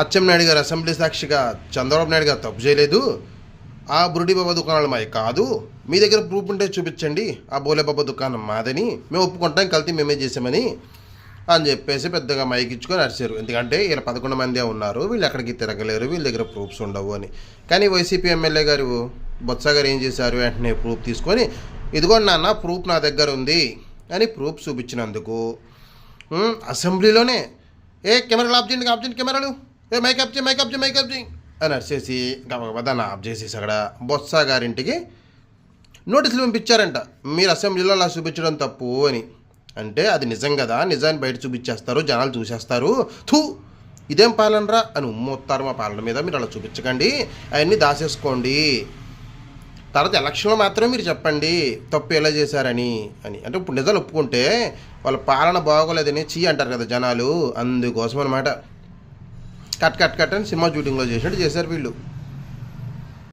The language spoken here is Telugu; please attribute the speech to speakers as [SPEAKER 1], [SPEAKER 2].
[SPEAKER 1] అచ్చెన్నాయుడు గారు అసెంబ్లీ సాక్షిగా చంద్రబాబు నాయుడు గారు తప్పు చేయలేదు, ఆ బురుడి బాబా దుకాణాలు మావి కాదు, మీ దగ్గర ప్రూఫ్ ఉంటే చూపించండి, ఆ బోలే బాబా దుకాణం మాదని, మేము ఒప్పుకుంటాం, కల్తీ మేమే చేసామని అని చెప్పేసి పెద్దగా మైక్ ఇచ్చుకొని అరిచారు. ఎందుకంటే వీళ్ళు 11 మందే ఉన్నారు, వీళ్ళు ఎక్కడికి తిరగలేరు, వీళ్ళ దగ్గర ప్రూఫ్స్ ఉండవు అని. కానీ వైసీపీ ఎమ్మెల్యే గారు బొత్స గారు ఏం చేశారు, వెంటనే ప్రూఫ్ తీసుకొని ఇదిగోండి నాన్న ప్రూఫ్ నా దగ్గర ఉంది అని ప్రూఫ్ చూపించినందుకు అసెంబ్లీలోనే కెమెరాలు ఆఫ్ చేయండి కెమెరాలు, మైక్ ఆఫ్ చేయి అని అరిచేసి దాన్ని ఆఫ్ చేసేసి అక్కడ బొత్స గారింటికి నోటీసులు పంపించారంట, మీరు అసెంబ్లీలో అలా చూపించడం తప్పు అని. అంటే అది నిజం కదా, నిజాన్ని బయట చూపించేస్తారు, జనాలు చూసేస్తారు, ఇదేం పాలనరా అని ఉమ్మొత్తారు మా పాలన మీద, మీరు అలా చూపించకండి, అవన్నీ దాచేసుకోండి, తర్వాత ఎలక్షన్లో మాత్రమే మీరు చెప్పండి తప్పు ఎలా చేశారని అని. అంటే ఇప్పుడు నిజాలు ఒప్పుకుంటే వాళ్ళ పాలన బాగోలేదని అంటారు కదా జనాలు, అందుకోసం అనమాట. కట్ అని సినిమా షూటింగ్లో చేసినట్టు చేశారు వీళ్ళు.